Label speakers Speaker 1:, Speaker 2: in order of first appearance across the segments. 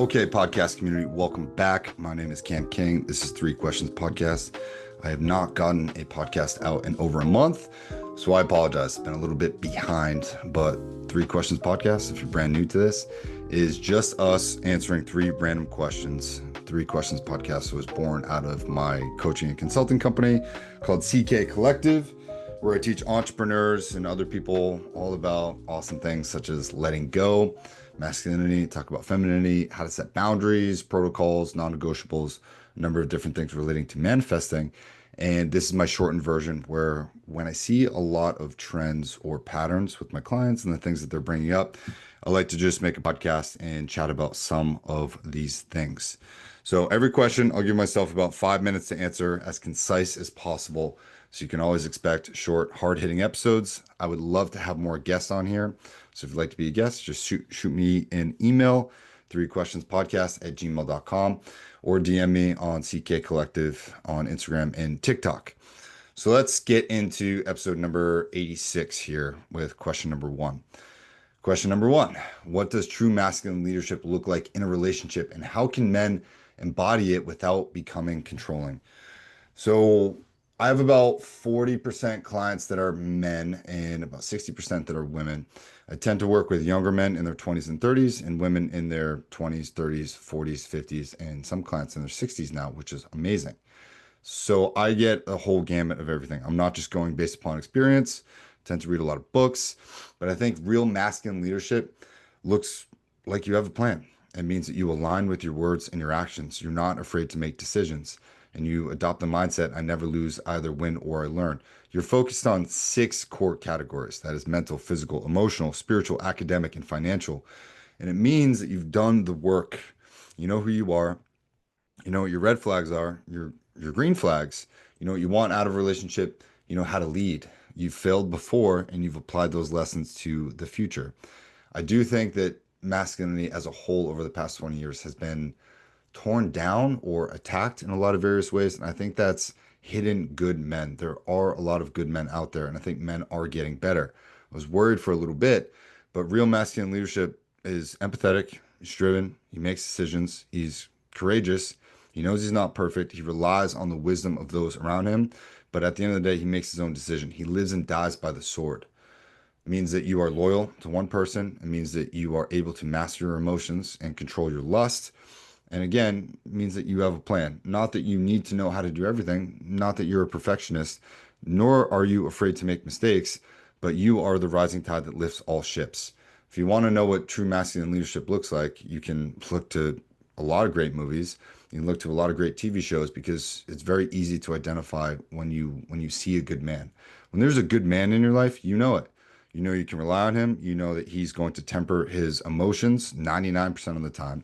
Speaker 1: Okay, podcast community, welcome back. My name is Cam King. This is Three Questions Podcast. I have not gotten a podcast out in over a month, so I apologize. I've been a little bit behind, but Three Questions Podcast, if you're brand new to this, is just us answering three random questions. Three Questions Podcast was born out of my coaching and consulting company called CK Collective, where I teach entrepreneurs and other people all about awesome things such as letting go, masculinity, talk about femininity, how to set boundaries, protocols, non-negotiables, a number of different things relating to manifesting. And this is my shortened version where when I see a lot of trends or patterns with my clients and the things that they're bringing up, I like to just make a podcast and chat about some of these things. So every question, I'll give myself about 5 minutes to answer as concise as possible. So you can always expect short, hard-hitting episodes. I would love to have more guests on here. So if you'd like to be a guest, just shoot me an email, threequestionspodcast@gmail.com, or DM me on CK Collective on Instagram and TikTok. So let's get into episode number 86 here with question number one. Question number one, what does true masculine leadership look like in a relationship, and how can men embody it without becoming controlling? So I have about 40% clients that are men and about 60% that are women. I tend to work with younger men in their 20s and 30s and women in their 20s, 30s, 40s, 50s, and some clients in their 60s now, which is amazing. So I get a whole gamut of everything. I'm not just going based upon experience. I tend to read a lot of books, but I think real masculine leadership looks like you have a plan. It means that you align with your words and your actions. You're not afraid to make decisions, and you adopt the mindset, I never lose, I either win or I learn. You're focused on 6 core categories. That is mental, physical, emotional, spiritual, academic, and financial. And it means that you've done the work. You know who you are. You know what your red flags are, your green flags. You know what you want out of a relationship. You know how to lead. You've failed before and you've applied those lessons to the future. I do think that masculinity as a whole over the past 20 years has been torn down or attacked in a lot of various ways. And I think that's hidden good men. There are a lot of good men out there, and I think men are getting better. I was worried for a little bit, but real masculine leadership is empathetic, he's driven, he makes decisions, he's courageous, he knows he's not perfect, he relies on the wisdom of those around him, but at the end of the day, he makes his own decision. He lives and dies by the sword. It means that you are loyal to one person. It means that you are able to master your emotions and control your lust. And again, it means that you have a plan. Not that you need to know how to do everything, not that you're a perfectionist, nor are you afraid to make mistakes, but you are the rising tide that lifts all ships. If you want to know what true masculine leadership looks like, you can look to a lot of great movies. You can look to a lot of great TV shows because it's very easy to identify when you see a good man. When there's a good man in your life, you know it. You know you can rely on him. You know that he's going to temper his emotions 99% of the time.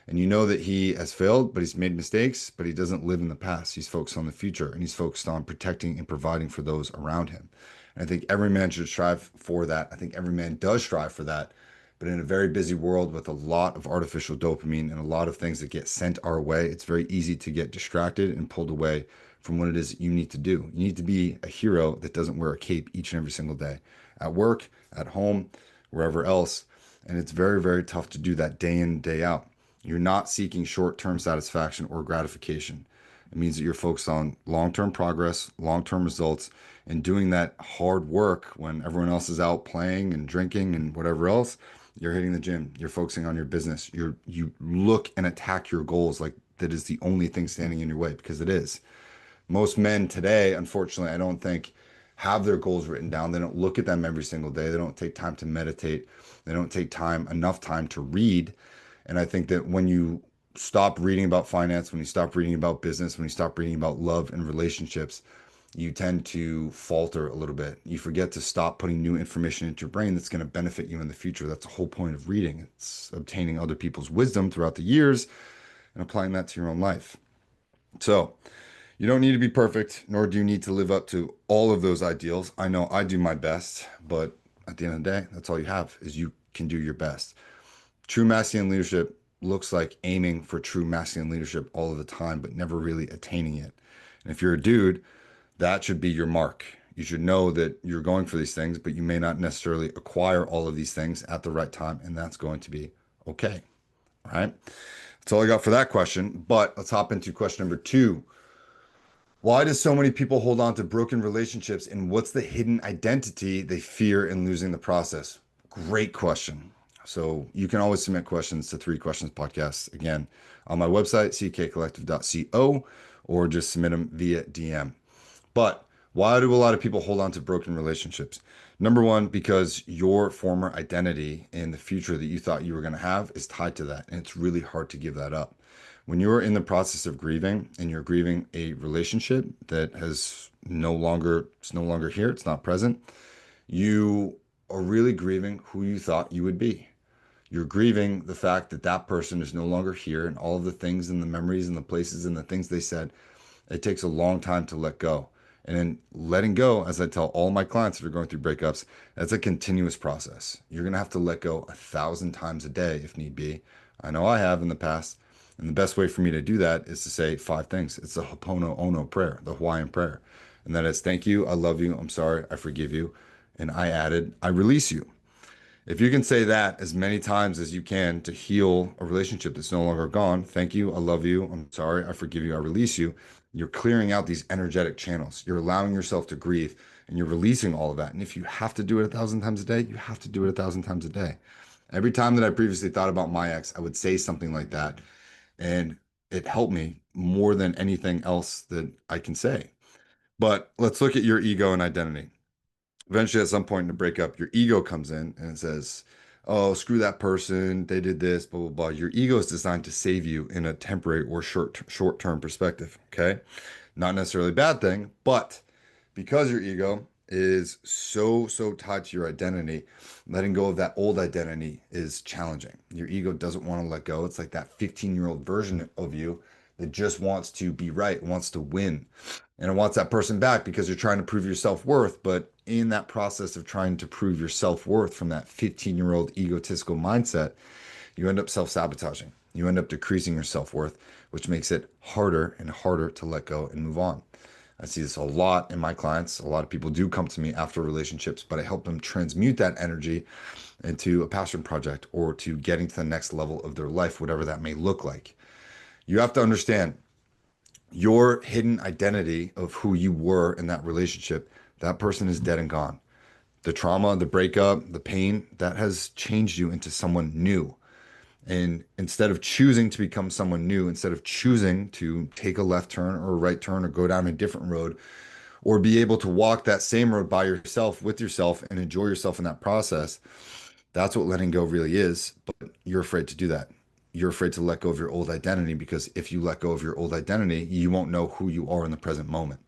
Speaker 1: And you know that he has failed, but he's made mistakes, but he doesn't live in the past. He's focused on the future, and he's focused on protecting and providing for those around him. And I think every man should strive for that. I think every man does strive for that. But in a very busy world with a lot of artificial dopamine and a lot of things that get sent our way, it's very easy to get distracted and pulled away from what it is you need to do. You need to be a hero that doesn't wear a cape each and every single day, at work, at home, wherever else. And it's very, very tough to do that day in, day out. You're not seeking short-term satisfaction or gratification. It means that you're focused on long-term progress, long-term results, and doing that hard work when everyone else is out playing and drinking and whatever else. You're hitting the gym. You're focusing on your business. You look and attack your goals like that is the only thing standing in your way, because it is. Most men today, unfortunately, I don't think have their goals written down. They don't look at them every single day. They don't take time to meditate. They don't take enough time to read. And I think that when you stop reading about finance, when you stop reading about business, when you stop reading about love and relationships, you tend to falter a little bit. You forget to stop putting new information into your brain that's going to benefit you in the future. That's the whole point of reading. It's obtaining other people's wisdom throughout the years and applying that to your own life. So you don't need to be perfect, nor do you need to live up to all of those ideals. I know I do my best, but at the end of the day, that's all you have is you can do your best. True masculine leadership looks like aiming for true masculine leadership all of the time, but never really attaining it. And if you're a dude, that should be your mark. You should know that you're going for these things, but you may not necessarily acquire all of these things at the right time, and that's going to be okay. All right. That's all I got for that question. But let's hop into question number two. Why do so many people hold on to broken relationships, and what's the hidden identity they fear in losing the process? Great question. So you can always submit questions to Three Questions Podcast again on my website, ckcollective.co, or just submit them via DM. But why do a lot of people hold on to broken relationships? Number one, because your former identity and the future that you thought you were going to have is tied to that. And it's really hard to give that up. When you're in the process of grieving and you're grieving a relationship that it's no longer here, it's not present, you are really grieving who you thought you would be. You're grieving the fact that that person is no longer here and all of the things and the memories and the places and the things they said. It takes a long time to let go. And then letting go, as I tell all my clients that are going through breakups, that's a continuous process. You're going to have to let go 1,000 times a day if need be. I know I have in the past. And the best way for me to do that is to say five things. It's the Ho'oponopono Ono prayer, the Hawaiian prayer. And that is, thank you, I love you, I'm sorry, I forgive you. And I added, I release you. If you can say that as many times as you can to heal a relationship that's no longer gone, thank you, I love you, I'm sorry, I forgive you, I release you, you're clearing out these energetic channels. You're allowing yourself to grieve and you're releasing all of that. And if you have to do it 1,000 times a day, you have to do it 1,000 times a day. Every time that I previously thought about my ex, I would say something like that. And it helped me more than anything else that I can say. But let's look at your ego and identity. Eventually, at some point in the breakup, your ego comes in and it says, oh, screw that person, they did this, blah blah blah. Your ego is designed to save you in a temporary or short-term perspective. Okay, not necessarily a bad thing, but because your ego is so tied to your identity, letting go of that old identity is challenging. Your ego doesn't want to let go. It's like that 15-year-old version of you that just wants to be right, wants to win, and it wants that person back because you're trying to prove your self-worth. But in that process of trying to prove your self-worth from that 15-year-old egotistical mindset, you end up self-sabotaging. You end up decreasing your self-worth, which makes it harder and harder to let go and move on. I see this a lot in my clients. A lot of people do come to me after relationships, but I help them transmute that energy into a passion project or to getting to the next level of their life, whatever that may look like. You have to understand your hidden identity of who you were in that relationship. That person is dead and gone. The trauma, the breakup, the pain, that has changed you into someone new. And instead of choosing to become someone new, instead of choosing to take a left turn or a right turn or go down a different road, or be able to walk that same road by yourself with yourself and enjoy yourself in that process, that's what letting go really is. But you're afraid to do that. You're afraid to let go of your old identity because if you let go of your old identity, you won't know who you are in the present moment.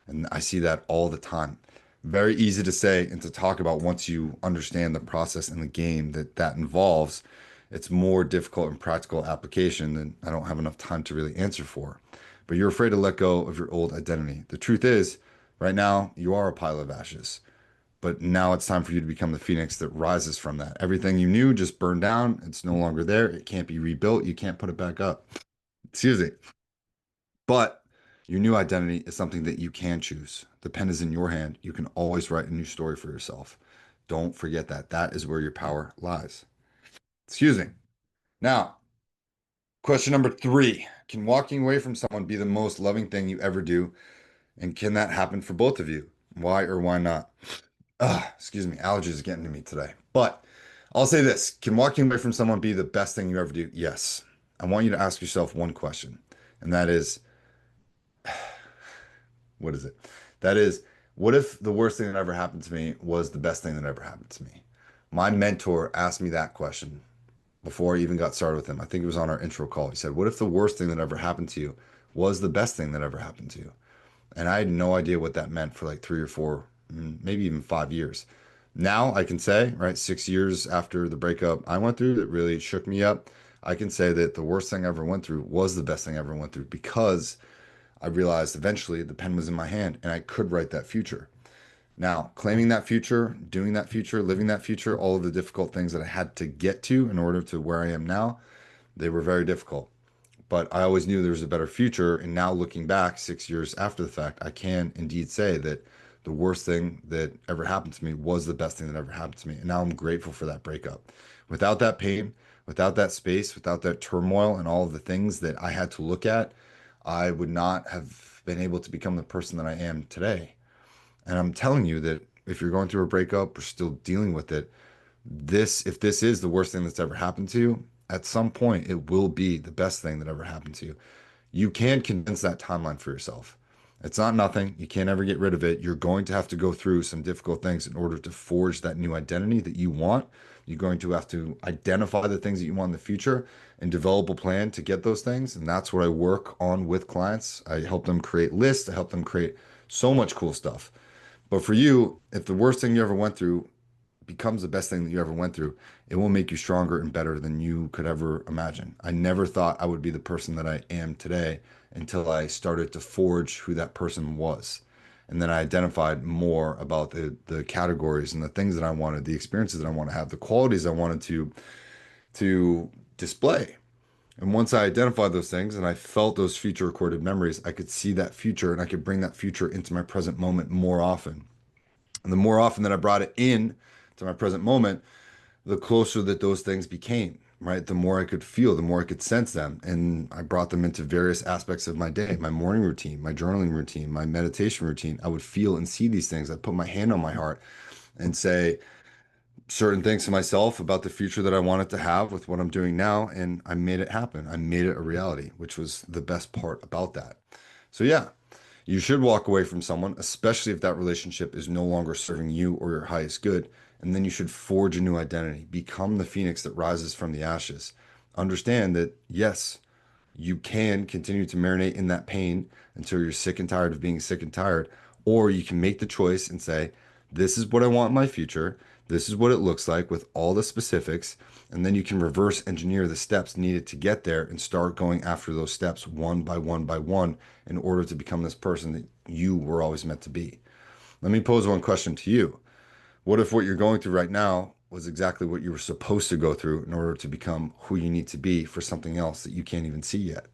Speaker 1: And I see that all the time. Very easy to say and to talk about once you understand the process and the game that involves. It's more difficult in practical application than I don't have enough time to really answer for. But you're afraid to let go of your old identity. The truth is, right now, you are a pile of ashes. But now it's time for you to become the phoenix that rises from that. Everything you knew just burned down. It's no longer there. It can't be rebuilt. You can't put it back up. Excuse me. But your new identity is something that you can choose. The pen is in your hand. You can always write a new story for yourself. Don't forget that. That is where your power lies. Excuse me. Now, question number three. Can walking away from someone be the most loving thing you ever do? And can that happen for both of you? Why or why not? Excuse me. Allergies are getting to me today. But I'll say this. Can walking away from someone be the best thing you ever do? Yes. I want you to ask yourself one question, and that is, what is it? That is, what if the worst thing that ever happened to me was the best thing that ever happened to me? My mentor asked me that question before I even got started with him. I think it was on our intro call. He said, what if the worst thing that ever happened to you was the best thing that ever happened to you? And I had no idea what that meant for like 3 or 4, maybe even 5 years. Now I can say, right, 6 years after the breakup I went through that really shook me up, I can say that the worst thing I ever went through was the best thing I ever went through because I realized eventually the pen was in my hand and I could write that future. Now, claiming that future, doing that future, living that future, all of the difficult things that I had to get to in order to where I am now, they were very difficult. But I always knew there was a better future. And now looking back 6 years after the fact, I can indeed say that the worst thing that ever happened to me was the best thing that ever happened to me. And now I'm grateful for that breakup. Without that pain, Without that space, without that turmoil and all of the things that I had to look at, I would not have been able to become the person that I am today. And I'm telling you that if you're going through a breakup or still dealing with it, if this is the worst thing that's ever happened to you, at some point it will be the best thing that ever happened to you. You can condense that timeline for yourself. It's not nothing. You can't ever get rid of it. You're going to have to go through some difficult things in order to forge that new identity that you want. You're going to have to identify the things that you want in the future and develop a plan to get those things. And that's what I work on with clients. I help them create lists. I help them create so much cool stuff. But for you, if the worst thing you ever went through becomes the best thing that you ever went through, it will make you stronger and better than you could ever imagine. I never thought I would be the person that I am today until I started to forge who that person was. And then I identified more about the categories and the things that I wanted, the experiences that I want to have, the qualities I wanted to display. And once I identified those things and I felt those future recorded memories, I could see that future and I could bring that future into my present moment more often. And the more often that I brought it in to my present moment, the closer that those things became, right? The more I could feel, the more I could sense them. And I brought them into various aspects of my day, my morning routine, my journaling routine, my meditation routine. I would feel and see these things. I'd put my hand on my heart and say certain things to myself about the future that I wanted to have with what I'm doing now. And I made it happen. I made it a reality, which was the best part about that. So, yeah, you should walk away from someone, especially if that relationship is no longer serving you or your highest good. And then you should forge a new identity, become the phoenix that rises from the ashes. Understand that, yes, you can continue to marinate in that pain until you're sick and tired of being sick and tired, or you can make the choice and say, this is what I want in my future. This is what it looks like with all the specifics. And then you can reverse engineer the steps needed to get there and start going after those steps one by one by one in order to become this person that you were always meant to be. Let me pose one question to you. What if what you're going through right now was exactly what you were supposed to go through in order to become who you need to be for something else that you can't even see yet?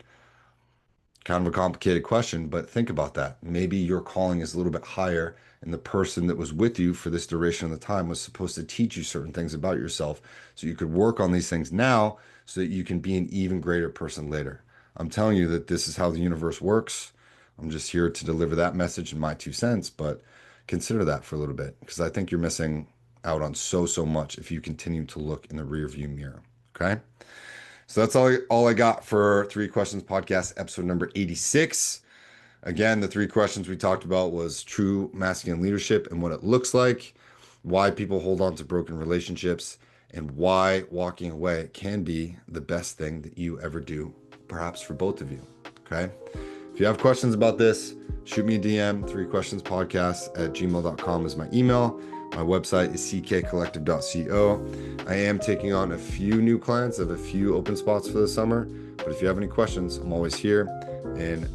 Speaker 1: Kind of a complicated question, but think about that. Maybe your calling is a little bit higher, and the person that was with you for this duration of the time was supposed to teach you certain things about yourself so you could work on these things now so that you can be an even greater person later. I'm telling you that this is how the universe works. I'm just here to deliver that message in my 2 cents, but consider that for a little bit because I think you're missing out on so much if you continue to look in the rearview mirror. Okay. So that's all I got for Three Questions Podcast, episode number 86. Again, the three questions we talked about was true masculine leadership and what it looks like, why people hold on to broken relationships, and why walking away can be the best thing that you ever do, perhaps for both of you. Okay. If you have questions about this, shoot me a DM, threequestionspodcast@gmail.com is my email. My website is ckcollective.co. I am taking on a few new clients. I have a few open spots for the summer. But if you have any questions, I'm always here. And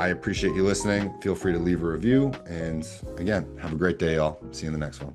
Speaker 1: I appreciate you listening. Feel free to leave a review. And again, have a great day, y'all. See you in the next one.